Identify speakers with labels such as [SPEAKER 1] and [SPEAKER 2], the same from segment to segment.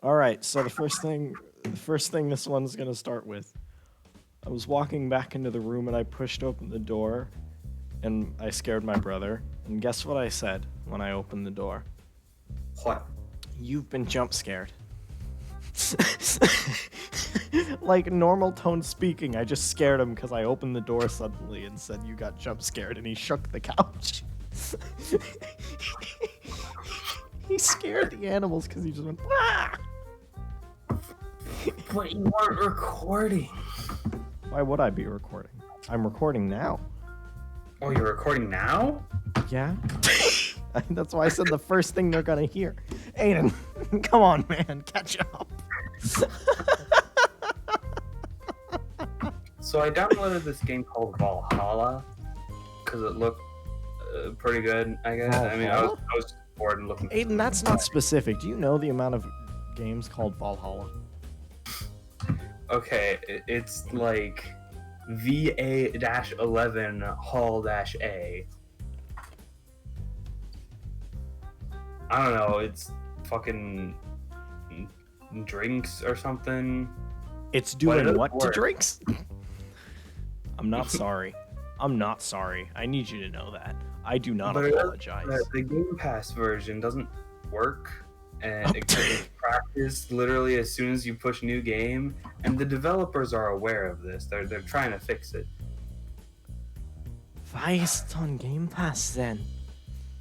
[SPEAKER 1] All right, so the first thing this one's gonna start with. I was walking back into the room and I pushed open the door, and I scared my brother. And guess what I said when I opened the door?
[SPEAKER 2] What?
[SPEAKER 1] You've been jump scared. Like normal tone speaking, I just scared him because I opened the door suddenly and said you got jump scared, and he shook the couch. He scared the animals because he just went. Ah!
[SPEAKER 2] But you weren't recording.
[SPEAKER 1] Why would I be recording? I'm recording now.
[SPEAKER 2] Oh, you're recording now?
[SPEAKER 1] Yeah. That's why I said the first thing they're gonna hear. Aiden, come on, man, catch up.
[SPEAKER 2] So I downloaded this game called Valhalla because it looked pretty good, I guess. I mean, I
[SPEAKER 1] Valhalla?
[SPEAKER 2] was bored and looking.
[SPEAKER 1] Aiden, that's not specific. Do you know the amount of games called Valhalla?
[SPEAKER 2] Okay, it's like VA-11 Hall-A. I don't know, it's fucking drinks or something.
[SPEAKER 1] It's
[SPEAKER 2] But it
[SPEAKER 1] doing
[SPEAKER 2] doesn't
[SPEAKER 1] what to
[SPEAKER 2] work.
[SPEAKER 1] drinks? I'm not sorry. I'm not sorry. I need you to know that. I do not
[SPEAKER 2] But it doesn't-
[SPEAKER 1] apologize.
[SPEAKER 2] The Game Pass version doesn't work, and it gets practiced literally as soon as you push new game. And the developers are aware of this. They're trying to fix it.
[SPEAKER 1] Why is it on Game Pass then?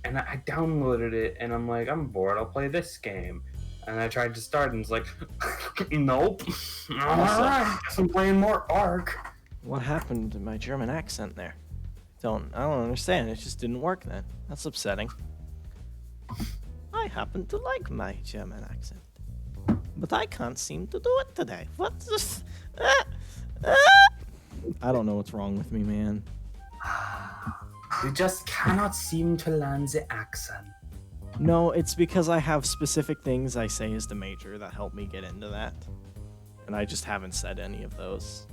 [SPEAKER 2] And I downloaded it, and I'm like, I'm bored. I'll play this game. And I tried to start, and it's like, nope. Alright, guess I'm playing more Ark.
[SPEAKER 1] What happened to my German accent there? I don't understand. It just didn't work then. That's upsetting. I happen to like my German accent, but I can't seem to do it today. What's this? I don't know what's wrong with me, man.
[SPEAKER 2] You just cannot seem to land the accent.
[SPEAKER 1] No, it's because I have specific things I say as the major that help me get into that. And I just haven't said any of those.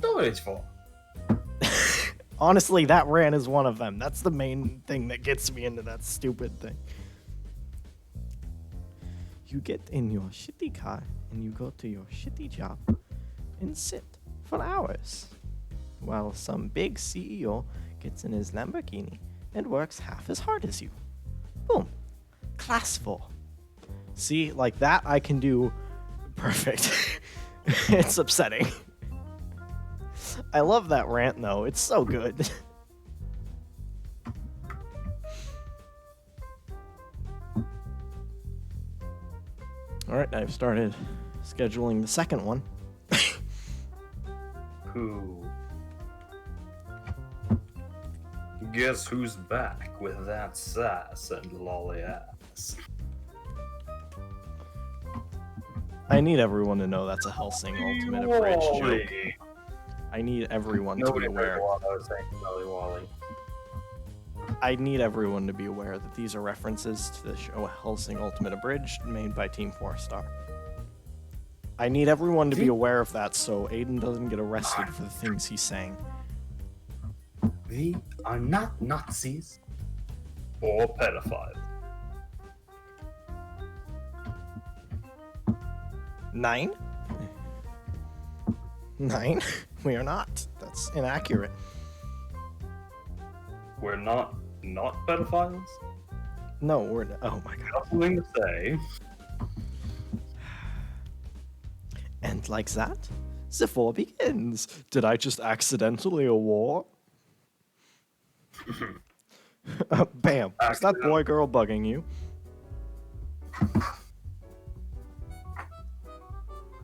[SPEAKER 2] Nobody's fault.
[SPEAKER 1] Honestly, that rant is one of them. That's the main thing that gets me into that stupid thing. You get in your shitty car and you go to your shitty job and sit for hours while some big CEO gets in his Lamborghini and works half as hard as you. Boom. Class 4. See, like that I can do perfect. It's upsetting. I love that rant though. It's so good. All right, I've started scheduling the second one.
[SPEAKER 2] Who? Guess who's back with that sass and lolly ass?
[SPEAKER 1] I need everyone to know that's a Helsing Ultimate Abridged joke.
[SPEAKER 2] Wally.
[SPEAKER 1] I need everyone to be
[SPEAKER 2] Nobody heard
[SPEAKER 1] aware.
[SPEAKER 2] what I was saying, Lolly Wally.
[SPEAKER 1] I need everyone to be aware that these are references to the show Helsing Ultimate Abridged, made by Team 4 Star. I need everyone to be aware of that so Aiden doesn't get arrested for the things he's saying.
[SPEAKER 2] We are not Nazis or pedophiles.
[SPEAKER 1] 9? 9? We are not. That's inaccurate.
[SPEAKER 2] We're not pedophiles?
[SPEAKER 1] No, we're. Oh my god.
[SPEAKER 2] Nothing to say.
[SPEAKER 1] And like that, the war begins. Did I just accidentally a war? Bam. Is that boy girl bugging you?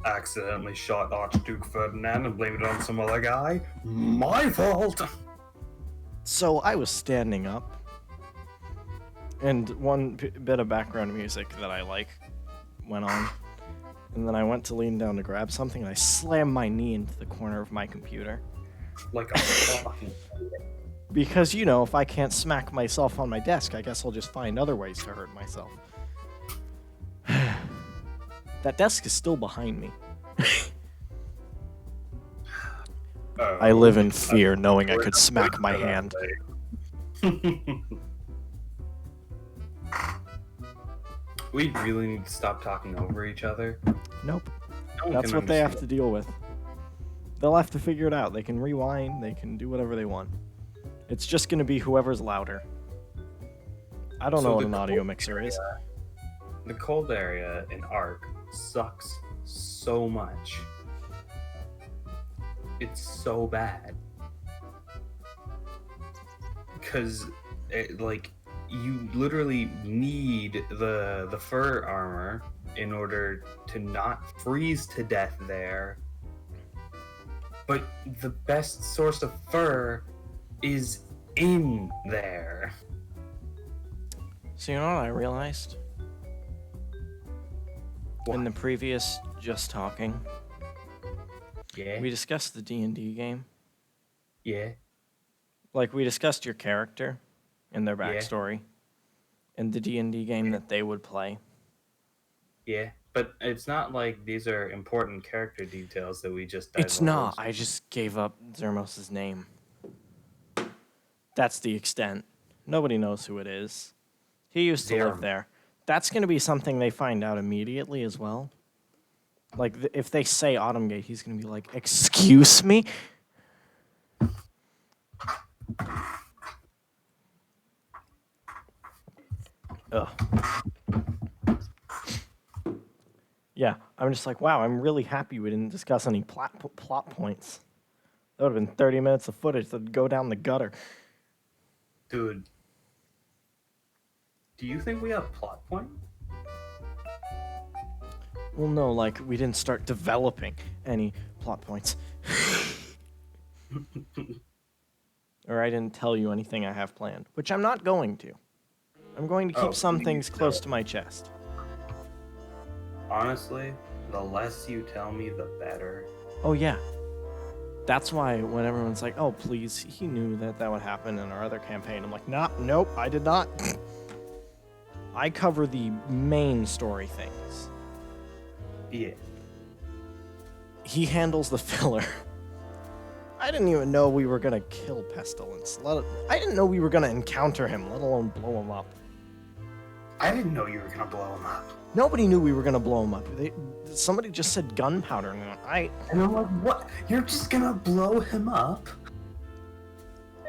[SPEAKER 2] Accidentally shot Archduke Ferdinand and blamed it on some other guy? My fault!
[SPEAKER 1] So I was standing up, and one bit of background music that I like went on, and then I went to lean down to grab something, and I slammed my knee into the corner of my computer.
[SPEAKER 2] Like a fucking...
[SPEAKER 1] Because, you know, if I can't smack myself on my desk, I guess I'll just find other ways to hurt myself. That desk is still behind me. I live in fear knowing I could smack my hand.
[SPEAKER 2] We really need to stop talking over each other.
[SPEAKER 1] Nope.
[SPEAKER 2] No one
[SPEAKER 1] That's
[SPEAKER 2] can
[SPEAKER 1] what they have
[SPEAKER 2] understand.
[SPEAKER 1] to deal with. They'll have to figure it out. They can rewind, they can do whatever they want. It's just going to be whoever's louder. I don't know what an audio mixer is.
[SPEAKER 2] The cold area in Ark sucks so much. It's so bad. Because, like, you literally need the fur armor in order to not freeze to death there. But the best source of fur is in there.
[SPEAKER 1] So you know what I realized?
[SPEAKER 2] What?
[SPEAKER 1] In the previous Just Talking,
[SPEAKER 2] Yeah.
[SPEAKER 1] we discussed the D&D game.
[SPEAKER 2] Yeah.
[SPEAKER 1] Like, we discussed your character and their
[SPEAKER 2] Yeah.
[SPEAKER 1] backstory. And the D&D game that they would play.
[SPEAKER 2] Yeah. But it's not like these are important character details that we just
[SPEAKER 1] It's not.
[SPEAKER 2] divulged.
[SPEAKER 1] I just gave up Zermos' name. That's the extent. Nobody knows who it is. He used to live
[SPEAKER 2] Zerm.
[SPEAKER 1] there. That's going to be something they find out immediately as well. Like, if they say Autumngate, he's going to be like, "Excuse me?" Ugh. Yeah, I'm just like, wow, I'm really happy we didn't discuss any plot points. That would have been 30 minutes of footage that'd go down the gutter.
[SPEAKER 2] Dude. Do you think we have plot point?
[SPEAKER 1] Well, no, like, we didn't start developing any plot points. Or I didn't tell you anything I have planned, which I'm not going to. I'm going to keep
[SPEAKER 2] Oh,
[SPEAKER 1] some
[SPEAKER 2] you
[SPEAKER 1] things
[SPEAKER 2] don't.
[SPEAKER 1] close to my chest.
[SPEAKER 2] Honestly, the less you tell me, the better.
[SPEAKER 1] Oh, yeah. That's why when everyone's like, oh, please, he knew that that would happen in our other campaign. I'm like, nah, nope, I did not. I cover the main story things.
[SPEAKER 2] Yeah.
[SPEAKER 1] He handles the filler. I didn't even know we were going to kill Pestilence. I didn't know we were going to encounter him, let alone blow him up.
[SPEAKER 2] I didn't know you were gonna blow him up.
[SPEAKER 1] Nobody knew we were going to blow him up. Somebody just said gunpowder, and
[SPEAKER 2] And I'm like, what? You're just gonna blow him up?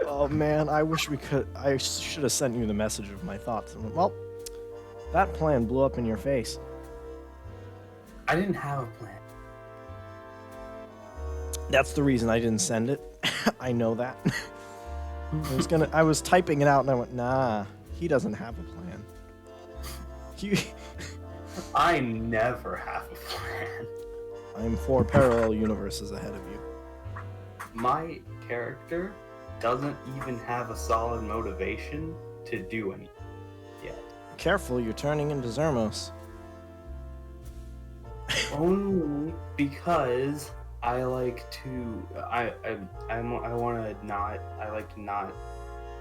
[SPEAKER 1] oh man, I wish we could. I should have sent you the message of my thoughts. And went, well, that plan blew up in your face.
[SPEAKER 2] I didn't have a plan.
[SPEAKER 1] That's the reason I didn't send it. I know that. I was typing it out and I went, nah, he doesn't have a plan.
[SPEAKER 2] I never have a plan.
[SPEAKER 1] I'm 4 parallel universes ahead of you.
[SPEAKER 2] My character doesn't even have a solid motivation to do anything yet.
[SPEAKER 1] Careful, you're turning into Zermos.
[SPEAKER 2] Only because I like to I like to not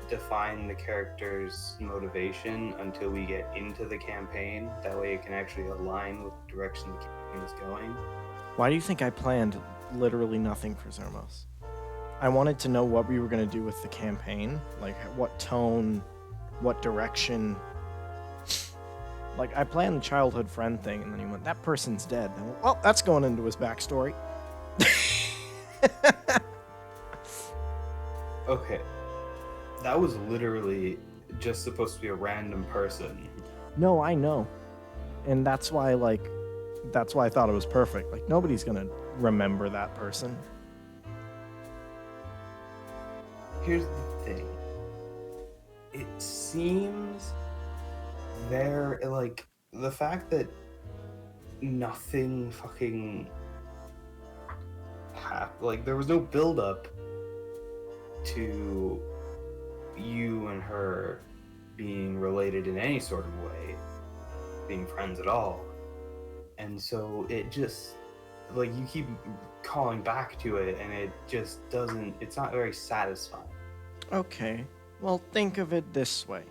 [SPEAKER 2] define the character's motivation until we get into the campaign. That way it can actually align with the direction the campaign is going.
[SPEAKER 1] Why do you think I planned literally nothing for Zermos? I wanted to know what we were going to do with the campaign, like what tone, what direction. Like, I planned the childhood friend thing, and then he went, that person's dead. And I went, well, that's going into his backstory.
[SPEAKER 2] Okay. That was literally just supposed to be a random person.
[SPEAKER 1] No, I know. And that's why I thought it was perfect. Like, nobody's going to remember that person.
[SPEAKER 2] Here's the thing. It seems like the fact that nothing fucking happened, like there was no build up to you and her being related in any sort of way, being friends at all. And so it just, like, you keep calling back to it and it just doesn't, it's not very satisfying.
[SPEAKER 1] Okay, well, think of it this way,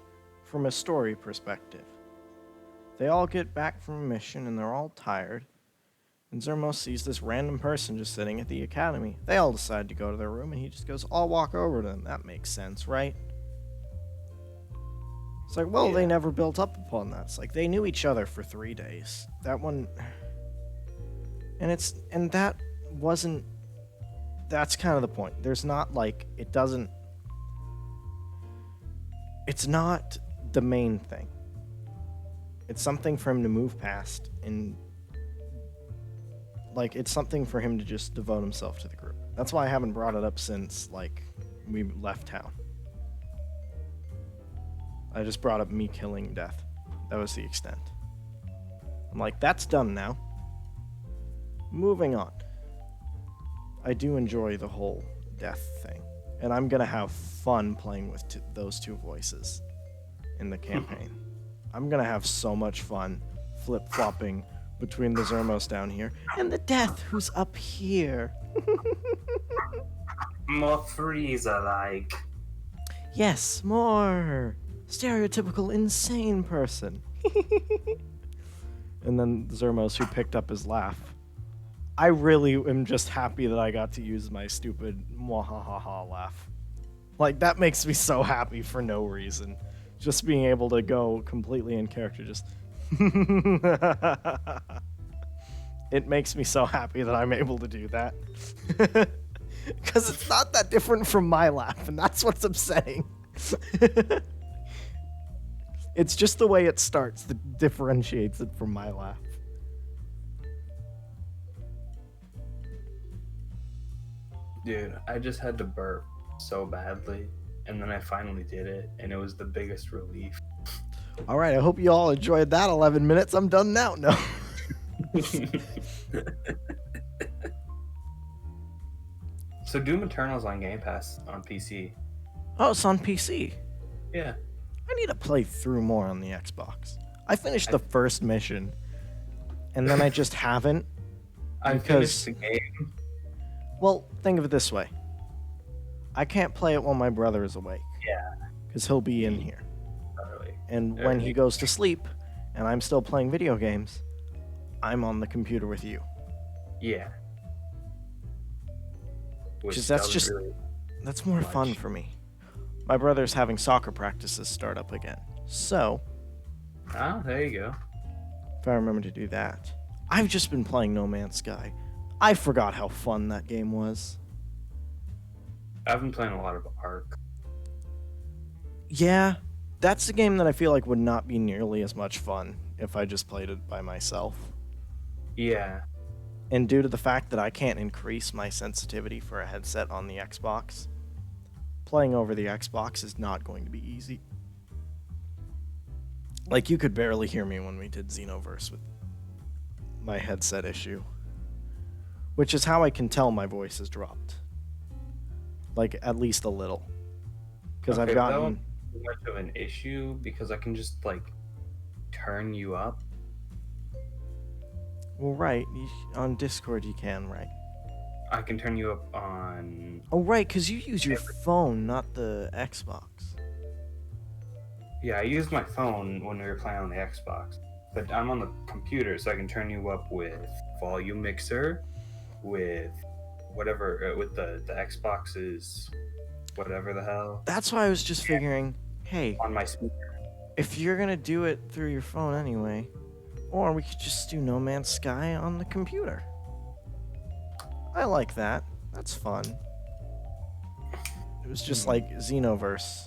[SPEAKER 1] from a story perspective. They all get back from a mission and they're all tired, and Zermos sees this random person just sitting at the academy. They all decide to go to their room, and he just goes, I'll walk over to them. That makes sense, right? It's like, well, they
[SPEAKER 2] Yeah.
[SPEAKER 1] never built up upon that. It's like they knew each other for 3 days. That one, and that wasn't. That's kind of the point. There's not like it doesn't. It's not the main thing. It's something for him to move past, and like it's something for him to just devote himself to the group. That's why I haven't brought it up since like we left town. I just brought up me killing Death. That was the extent. I'm like, that's done now. Moving on. I do enjoy the whole Death thing, and I'm gonna have fun playing with those two voices in the campaign. I'm gonna have so much fun flip-flopping between the Zermos down here and the Death who's up here.
[SPEAKER 2] More Frieza like.
[SPEAKER 1] Yes, more stereotypical insane person. And then Zermos who picked up his laugh. I really am just happy that I got to use my stupid mwahaha laugh. Like, that makes me so happy for no reason. Just being able to go completely in character, just... It makes me so happy that I'm able to do that. Because it's not that different from my laugh, and that's what's upsetting. It's just the way it starts that differentiates it from my laugh.
[SPEAKER 2] Dude, I just had to burp so badly, and then I finally did it, and it was the biggest relief.
[SPEAKER 1] All right, I hope you all enjoyed that 11 minutes. I'm done now. No.
[SPEAKER 2] So Doom Eternal's on Game Pass on PC.
[SPEAKER 1] Oh, it's on PC.
[SPEAKER 2] Yeah.
[SPEAKER 1] I need to play through more on the Xbox. I finished the first mission, and then I just haven't.
[SPEAKER 2] I
[SPEAKER 1] Because-
[SPEAKER 2] finished the game.
[SPEAKER 1] Well, think of it this way. I can't play it while my brother is awake.
[SPEAKER 2] Yeah.
[SPEAKER 1] Because he'll be in here.
[SPEAKER 2] Early.
[SPEAKER 1] And
[SPEAKER 2] There
[SPEAKER 1] when
[SPEAKER 2] you
[SPEAKER 1] he
[SPEAKER 2] go.
[SPEAKER 1] goes to sleep, and I'm still playing video games, I'm on the computer with you.
[SPEAKER 2] Yeah. Which
[SPEAKER 1] Just- that's
[SPEAKER 2] doesn't
[SPEAKER 1] just-
[SPEAKER 2] really-
[SPEAKER 1] That's more fun
[SPEAKER 2] Much.
[SPEAKER 1] for me. My brother's having soccer practices start up again. So,
[SPEAKER 2] Oh, there you go.
[SPEAKER 1] if I remember to do that. I've just been playing No Man's Sky. I forgot how fun that game was.
[SPEAKER 2] I've been playing a lot of Ark.
[SPEAKER 1] Yeah, that's a game that I feel like would not be nearly as much fun if I just played it by myself.
[SPEAKER 2] Yeah.
[SPEAKER 1] And due to the fact that I can't increase my sensitivity for a headset on the Xbox, playing over the Xbox is not going to be easy. Like, you could barely hear me when we did Xenoverse with my headset issue. Which is how I can tell my voice has dropped. Like, at least a little. Because
[SPEAKER 2] Okay,
[SPEAKER 1] I've
[SPEAKER 2] that
[SPEAKER 1] gotten...
[SPEAKER 2] won't be much of an issue because I can just like turn you up.
[SPEAKER 1] Well, right. On Discord you can, right?
[SPEAKER 2] I can turn you up on.
[SPEAKER 1] Oh, right, because you use your phone, not the Xbox.
[SPEAKER 2] Yeah, I used my phone when we were playing on the Xbox, but I'm on the computer, so I can turn you up with volume mixer, with whatever, with the Xbox's whatever the hell
[SPEAKER 1] That's why I was just figuring, hey,
[SPEAKER 2] on my speaker.
[SPEAKER 1] if you're going to do it through your phone anyway, or we could just do No Man's Sky on the computer. I like that. That's fun. It was just like Xenoverse.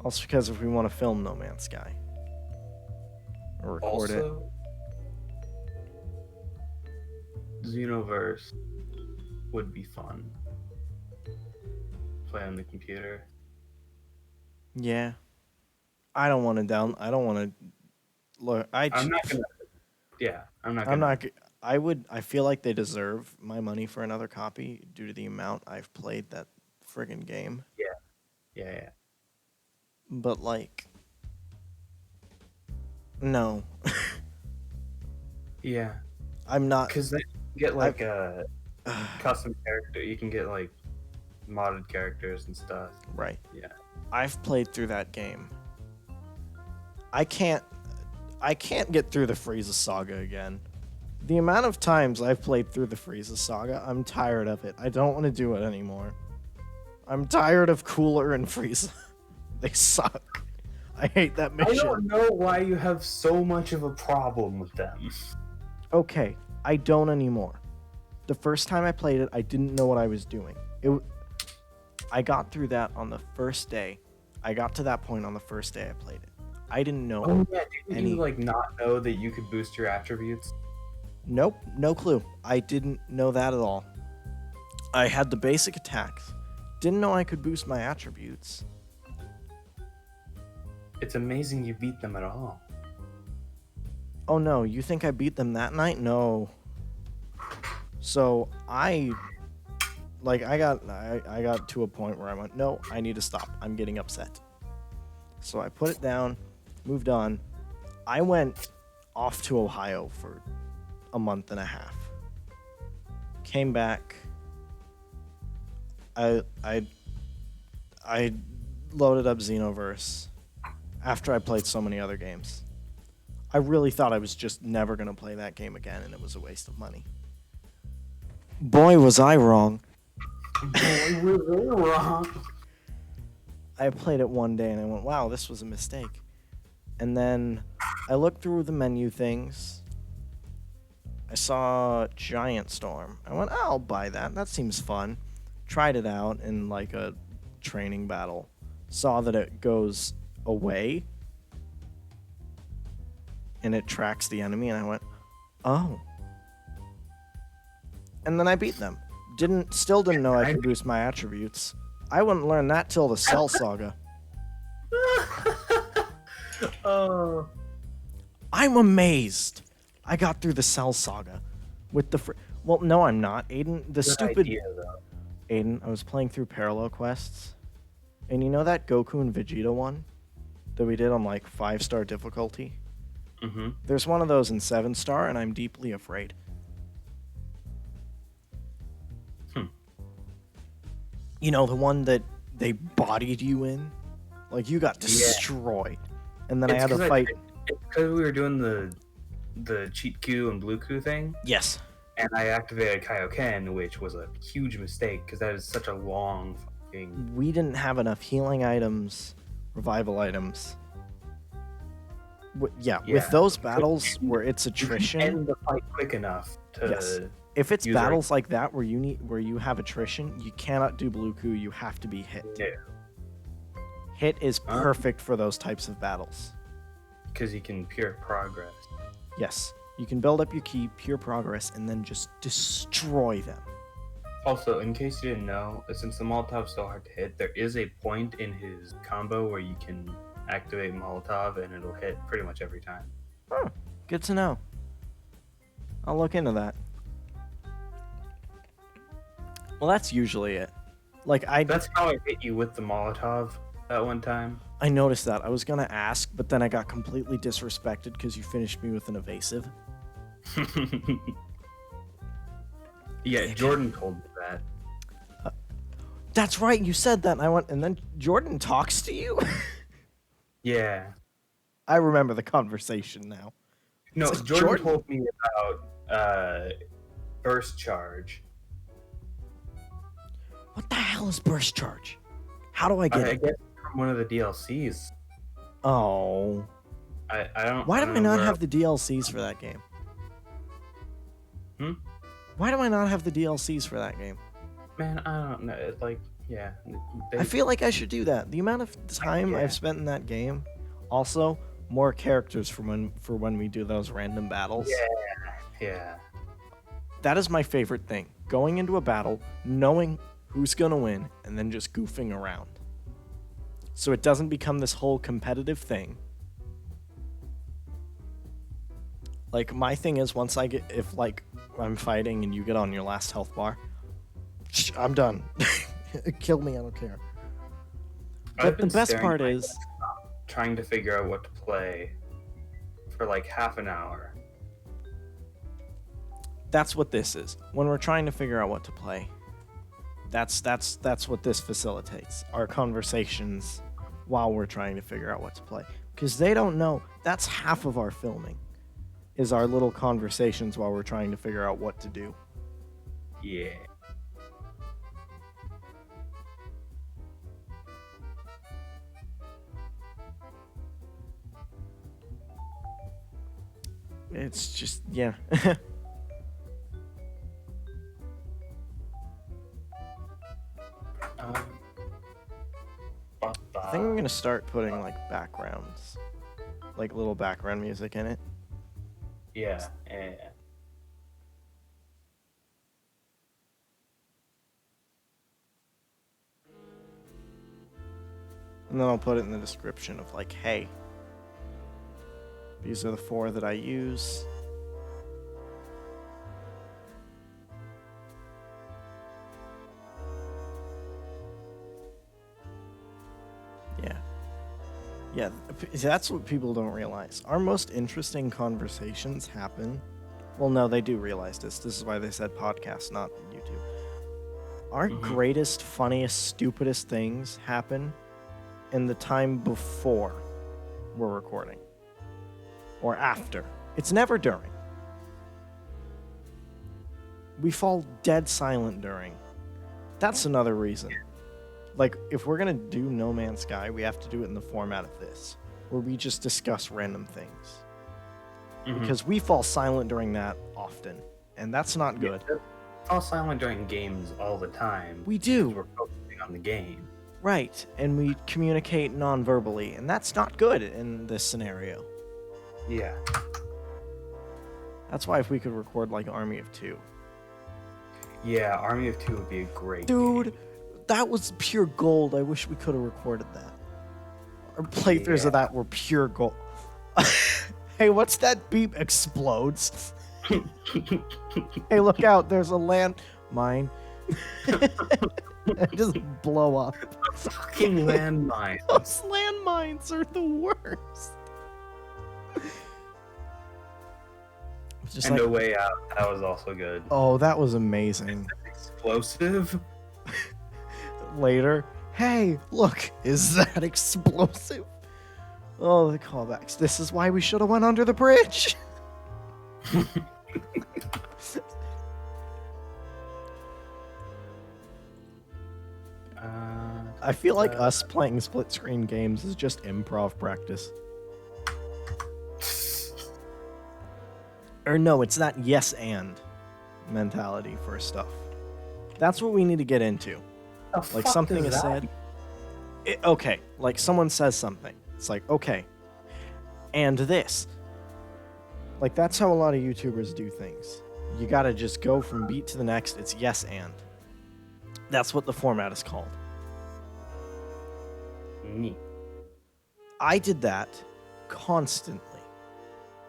[SPEAKER 1] Also because if we want to film No Man's Sky. Or record it.
[SPEAKER 2] Also, Xenoverse would be fun. Play on the computer.
[SPEAKER 1] Yeah. I don't want to look.
[SPEAKER 2] I'm not gonna. Yeah, I'm not. Gonna,
[SPEAKER 1] I'm not. I feel like they deserve my money for another copy due to the amount I've played that friggin' game.
[SPEAKER 2] Yeah.
[SPEAKER 1] But like, no,
[SPEAKER 2] Yeah,
[SPEAKER 1] I'm not.
[SPEAKER 2] because then you get like a custom character. You can get like modded characters and stuff.
[SPEAKER 1] Right.
[SPEAKER 2] Yeah.
[SPEAKER 1] I've played through that game. I can't get through the Frieza saga again. The amount of times I've played through the Frieza saga, I'm tired of it. I don't want to do it anymore. I'm tired of Cooler and Frieza. They suck. I hate that
[SPEAKER 2] I
[SPEAKER 1] mission.
[SPEAKER 2] don't know why you have so much of a problem with them.
[SPEAKER 1] Okay, I don't anymore. The first time I played it, I didn't know what I was doing. I got through that on the first day. I got to that point on the first day I played it. I didn't know
[SPEAKER 2] Oh yeah, didn't
[SPEAKER 1] any.
[SPEAKER 2] you like not know that you could boost your attributes?
[SPEAKER 1] Nope, no clue. I didn't know that at all. I had the basic attacks. Didn't know I could boost my attributes.
[SPEAKER 2] It's amazing you beat them at all.
[SPEAKER 1] Oh no, you think I beat them that night? No. So I got to a point where I went, no, I need to stop. I'm getting upset. So I put it down, moved on. I went off to Ohio for a month and a half. Came back. I loaded up Xenoverse after I played so many other games. I really thought I was just never going to play that game again, and it was a waste of money. Boy, was I wrong.
[SPEAKER 2] Boy, were they wrong.
[SPEAKER 1] I played it one day and I went, wow, this was a mistake. And then I looked through the menu things. I saw Giant Storm. I went, oh, I'll buy that. That seems fun. Tried it out in like a training battle. Saw that it goes away and it tracks the enemy, and I went, oh. And then I beat them. Still didn't know I could boost my attributes. I wouldn't learn that till the Cell Saga.
[SPEAKER 2] Oh.
[SPEAKER 1] I'm amazed. I got through the Cell Saga with the well, no, I'm not. Aiden, the
[SPEAKER 2] Good
[SPEAKER 1] stupid
[SPEAKER 2] idea, though.
[SPEAKER 1] Aiden, I was playing through Parallel Quests. And you know that Goku and Vegeta one that we did on like 5-star difficulty?
[SPEAKER 2] Mm-hmm.
[SPEAKER 1] There's one of those in 7-star, and I'm deeply afraid. You know, the one that they bodied you in? Like, you got destroyed. And then I had to fight.
[SPEAKER 2] It's because we were doing the cheat Q and blue Q thing,
[SPEAKER 1] Yes.
[SPEAKER 2] and I activated Kaioken, which was a huge mistake because that is such a long fucking.
[SPEAKER 1] We didn't have enough healing items, revival items. With those battles where it's attrition.
[SPEAKER 2] End the fight quick enough to.
[SPEAKER 1] Yes. If it's battles like that where you have attrition, you cannot do blue Q. You have to be hit.
[SPEAKER 2] Yeah.
[SPEAKER 1] Hit is perfect for those types of battles.
[SPEAKER 2] Because you can pure progress.
[SPEAKER 1] Yes. You can build up your key, pure progress, and then just destroy them.
[SPEAKER 2] Also, in case you didn't know, since the Molotov's so hard to hit, there is a point in his combo where you can activate Molotov and it'll hit pretty much every time.
[SPEAKER 1] Oh, good to know. I'll look into that. Well, that's usually it.
[SPEAKER 2] That's how I hit you with the Molotov that one time.
[SPEAKER 1] I noticed that. I was gonna ask, but then I got completely disrespected because you finished me with an evasive.
[SPEAKER 2] Yeah, Jordan told me that.
[SPEAKER 1] That's right, you said that, and I went, and then Jordan talks to you?
[SPEAKER 2] Yeah.
[SPEAKER 1] I remember the conversation now.
[SPEAKER 2] No,
[SPEAKER 1] It's like,
[SPEAKER 2] Jordan told me about burst charge.
[SPEAKER 1] What the hell is burst charge? How do I get
[SPEAKER 2] I
[SPEAKER 1] it?
[SPEAKER 2] guess from one of the DLCs.
[SPEAKER 1] Oh.
[SPEAKER 2] I don't.
[SPEAKER 1] Why do
[SPEAKER 2] don't
[SPEAKER 1] I
[SPEAKER 2] know
[SPEAKER 1] not
[SPEAKER 2] where-
[SPEAKER 1] have the DLCs for that game?
[SPEAKER 2] Hmm?
[SPEAKER 1] Why do I not have the DLCs for that game?
[SPEAKER 2] Man, I don't know. It's like, yeah.
[SPEAKER 1] I feel like I should do that. The amount of time
[SPEAKER 2] Yeah.
[SPEAKER 1] I've spent in that game. Also, more characters for when we do those random battles.
[SPEAKER 2] Yeah.
[SPEAKER 1] That is my favorite thing. Going into a battle, knowing who's gonna win, and then just goofing around. So it doesn't become this whole competitive thing. Like, my thing is, if I'm fighting and you get on your last health bar, I'm done. Kill me, I don't care.
[SPEAKER 2] I've
[SPEAKER 1] But the
[SPEAKER 2] been
[SPEAKER 1] best
[SPEAKER 2] staring
[SPEAKER 1] part
[SPEAKER 2] at my
[SPEAKER 1] is,
[SPEAKER 2] desktop, trying to figure out what to play for like half an hour.
[SPEAKER 1] that's what this is. When we're trying to figure out what to play, that's what this facilitates. Our conversations while we're trying to figure out what to play. Because they don't know. That's half of our filming. Is our little conversations while we're trying to figure out what to do.
[SPEAKER 2] Yeah.
[SPEAKER 1] It's just, yeah. I think I'm gonna start putting like backgrounds, like little background music in it.
[SPEAKER 2] Yeah.
[SPEAKER 1] And then I'll put it in the description of like, hey, these are the 4 that I use. Yeah. Yeah, that's what people don't realize. Our most interesting conversations happen. Well, no, they do realize this. This is why they said podcast, not YouTube. Our greatest, funniest, stupidest things happen in the time before we're recording. Or after. It's never during. We fall dead silent during. That's another reason. Like, if we're gonna do No Man's Sky, we have to do it in the format of this, where we just discuss random things. Because we fall silent during that often, and that's not good.
[SPEAKER 2] We fall silent during games all the time.
[SPEAKER 1] We do.
[SPEAKER 2] We're focusing on the game.
[SPEAKER 1] Right, and we communicate non-verbally, and that's not good in this scenario.
[SPEAKER 2] Yeah.
[SPEAKER 1] That's why if we could record, like, Army of Two.
[SPEAKER 2] Yeah, Army of Two would be a great
[SPEAKER 1] Dude,
[SPEAKER 2] game.
[SPEAKER 1] that was pure gold. I wish we could have recorded that. Our playthroughs of that were pure gold. Hey, what's that beep? Explodes. Hey, look out. There's a landmine. Just blow up.
[SPEAKER 2] Fucking landmines.
[SPEAKER 1] Those landmines are the worst. Just
[SPEAKER 2] And
[SPEAKER 1] like,
[SPEAKER 2] No Way Out, that was also good.
[SPEAKER 1] oh, that was amazing.
[SPEAKER 2] Explosive?
[SPEAKER 1] Later, hey, look, is that explosive? Oh, the callbacks. This is why we should have went under the bridge. I feel like us playing split screen games is just improv practice. Or no, it's that yes and mentality for stuff. That's what we need to get into. Like something is said. Okay, like someone says something. It's like, okay, and this. Like that's how a lot of YouTubers do things. You gotta just go from beat to the next. It's yes and. That's what the format is called.
[SPEAKER 2] Neat.
[SPEAKER 1] I did that constantly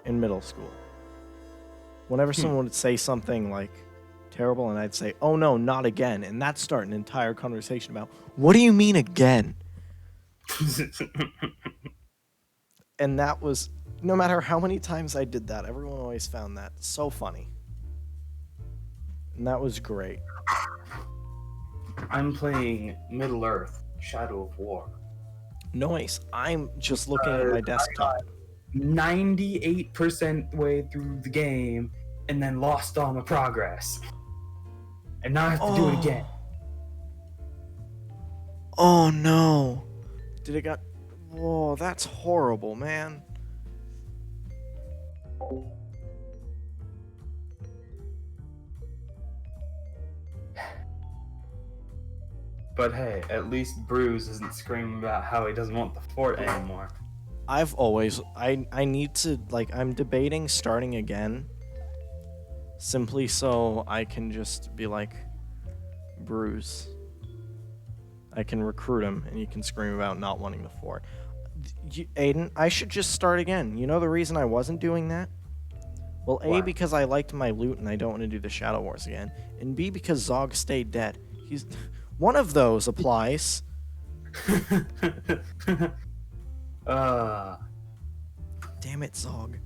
[SPEAKER 1] in middle school. Whenever someone would say something like terrible, and I'd say, oh no, not again. And that'd start an entire conversation about, what do you mean again? And that was, no matter how many times I did that, everyone always found that so funny. And that was great.
[SPEAKER 2] I'm playing Middle Earth, Shadow of War.
[SPEAKER 1] Nice. I'm just looking at my desktop.
[SPEAKER 2] 98% way through the game, and then lost all my progress. And now I have to do it again.
[SPEAKER 1] Oh no. Did it got... Whoa, that's horrible, man.
[SPEAKER 2] But hey, at least Bruce isn't screaming about how he doesn't want the fort anymore.
[SPEAKER 1] I've always... I need to... Like, I'm debating starting again. Simply so I can just be like, Bruce. I can recruit him, and he can scream about not wanting the fort. Aiden, I should just start again. You know the reason I wasn't doing that? Well, A,
[SPEAKER 2] Why?
[SPEAKER 1] because I liked my loot and I don't want to do the Shadow Wars again. And B, because Zog stayed dead. He's... One of those applies. Damn it, Zog.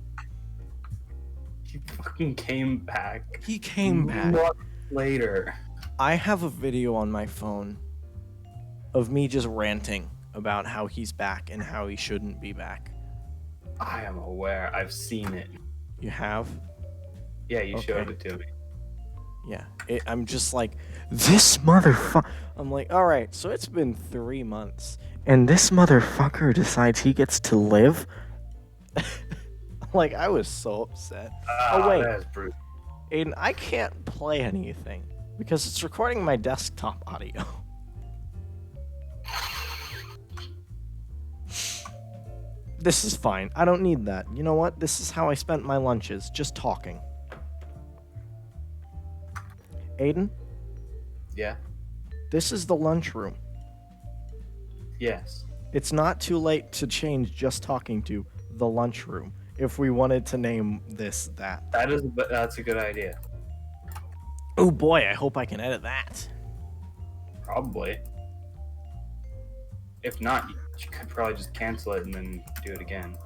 [SPEAKER 2] He fucking came back.
[SPEAKER 1] He came back.
[SPEAKER 2] Months later.
[SPEAKER 1] I have a video on my phone of me just ranting about how he's back and how he shouldn't be back.
[SPEAKER 2] I am aware. I've seen it.
[SPEAKER 1] You have?
[SPEAKER 2] Yeah, you
[SPEAKER 1] Okay.
[SPEAKER 2] showed it to me.
[SPEAKER 1] Yeah. I'm just like, this motherfucker. I'm like, alright, so it's been 3 months, and this motherfucker decides he gets to live? Like, I was so upset. Oh, wait.
[SPEAKER 2] That is brutal.
[SPEAKER 1] Aiden, I can't play anything because it's recording my desktop audio. This is fine. I don't need that. You know what? This is how I spent my lunches, just talking. Aiden,
[SPEAKER 2] Yeah.
[SPEAKER 1] this is the lunchroom.
[SPEAKER 2] Yes.
[SPEAKER 1] It's not too late to change just talking to the lunchroom if we wanted to name this that.
[SPEAKER 2] That's a good idea.
[SPEAKER 1] Oh boy, I hope I can edit that.
[SPEAKER 2] Probably. If not, you could probably just cancel it and then do it again.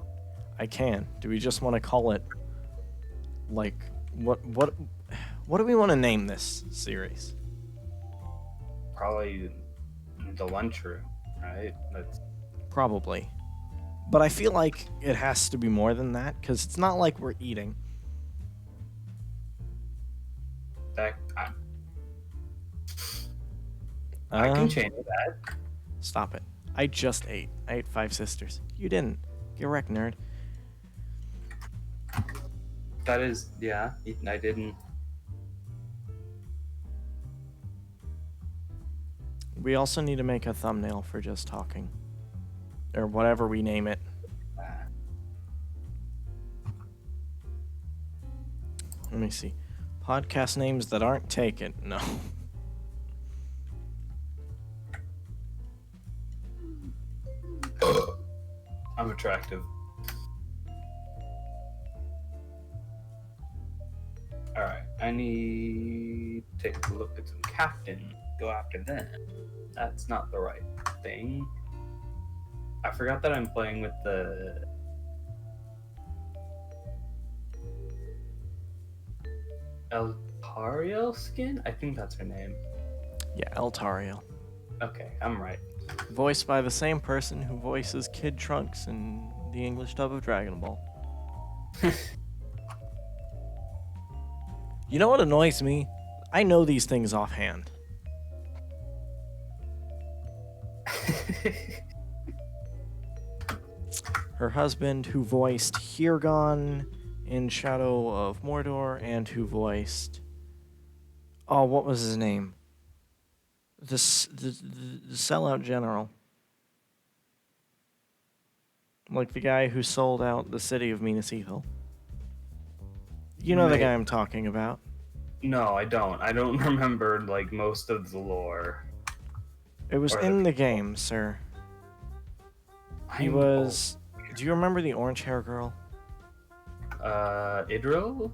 [SPEAKER 1] I can. Do we just want to call it like what do we want to name this series?
[SPEAKER 2] Probably the lunchroom, right? That's
[SPEAKER 1] Probably. But I feel like it has to be more than that cuz it's not like we're eating.
[SPEAKER 2] that. I can change that.
[SPEAKER 1] Stop it. I just ate. I ate 5 sisters. You didn't. Get wrecked, nerd.
[SPEAKER 2] That is, yeah. I didn't.
[SPEAKER 1] We also need to make a thumbnail for just talking. Or whatever we name it. Let me see. Podcast names that aren't taken. No.
[SPEAKER 2] I'm attractive. Alright, I need to take a look at some captain. Go after them. That's not the right thing. I forgot that I'm playing with the Eltariel skin? I think that's her name.
[SPEAKER 1] Yeah, Eltariel.
[SPEAKER 2] Okay, I'm right.
[SPEAKER 1] Voiced by the same person who voices Kid Trunks in the English dub of Dragon Ball. You know what annoys me? I know these things offhand. Her husband, who voiced Hirgon in Shadow of Mordor, and who voiced... Oh, what was his name? The sellout general. Like the guy who sold out the city of Minas Ithil. You know the guy I'm talking about.
[SPEAKER 2] No, I don't. I don't remember, like, most of the lore.
[SPEAKER 1] It was in the game, sir. He was... Do you remember the orange hair girl?
[SPEAKER 2] Idril?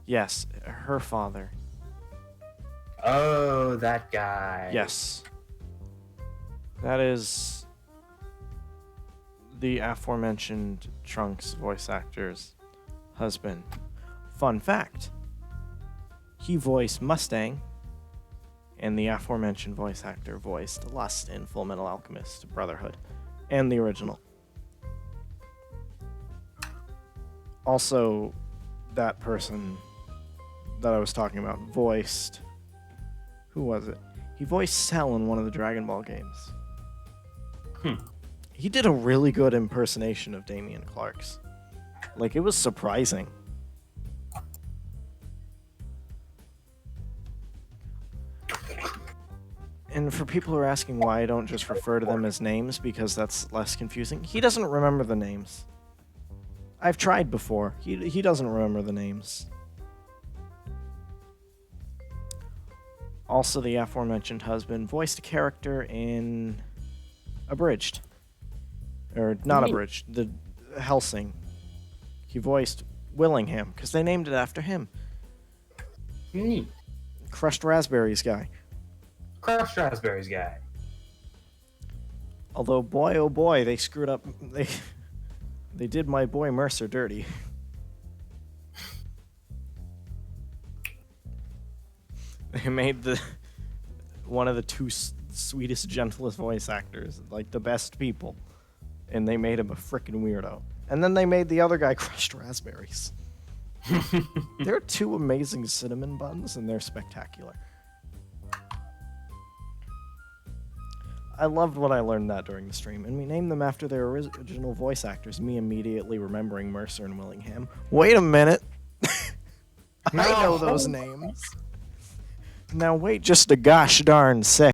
[SPEAKER 1] Yes, her father.
[SPEAKER 2] Oh, that guy.
[SPEAKER 1] Yes. That is the aforementioned Trunks voice actor's husband. Fun fact. He voiced Mustang, and the aforementioned voice actor voiced Lust in Full Metal Alchemist Brotherhood, and the original. Also, that person that I was talking about voiced... Who was it? He voiced Cell in one of the Dragon Ball games. He did a really good impersonation of Damian Clark's. Like, it was surprising. And for people who are asking why I don't just refer to them as names, because that's less confusing, he doesn't remember the names. I've tried before. He doesn't remember the names. Also, the aforementioned husband voiced a character in Abridged. Or not Abridged, the Hellsing. He voiced Willingham, because they named it after him.
[SPEAKER 2] Neat.
[SPEAKER 1] Crushed Raspberries guy.
[SPEAKER 2] Crushed Raspberries guy.
[SPEAKER 1] Although, boy oh boy, they screwed up. They did my boy Mercer dirty. They made one of the two sweetest, gentlest voice actors, like the best people, and they made him a frickin' weirdo. And then they made the other guy Crushed Raspberries. They're two amazing cinnamon buns, and they're spectacular. I loved what I learned that during the stream, and we named them after their original voice actors. Me immediately remembering Mercer and Willingham. Wait a minute. I know those names. Now wait just a gosh darn sec.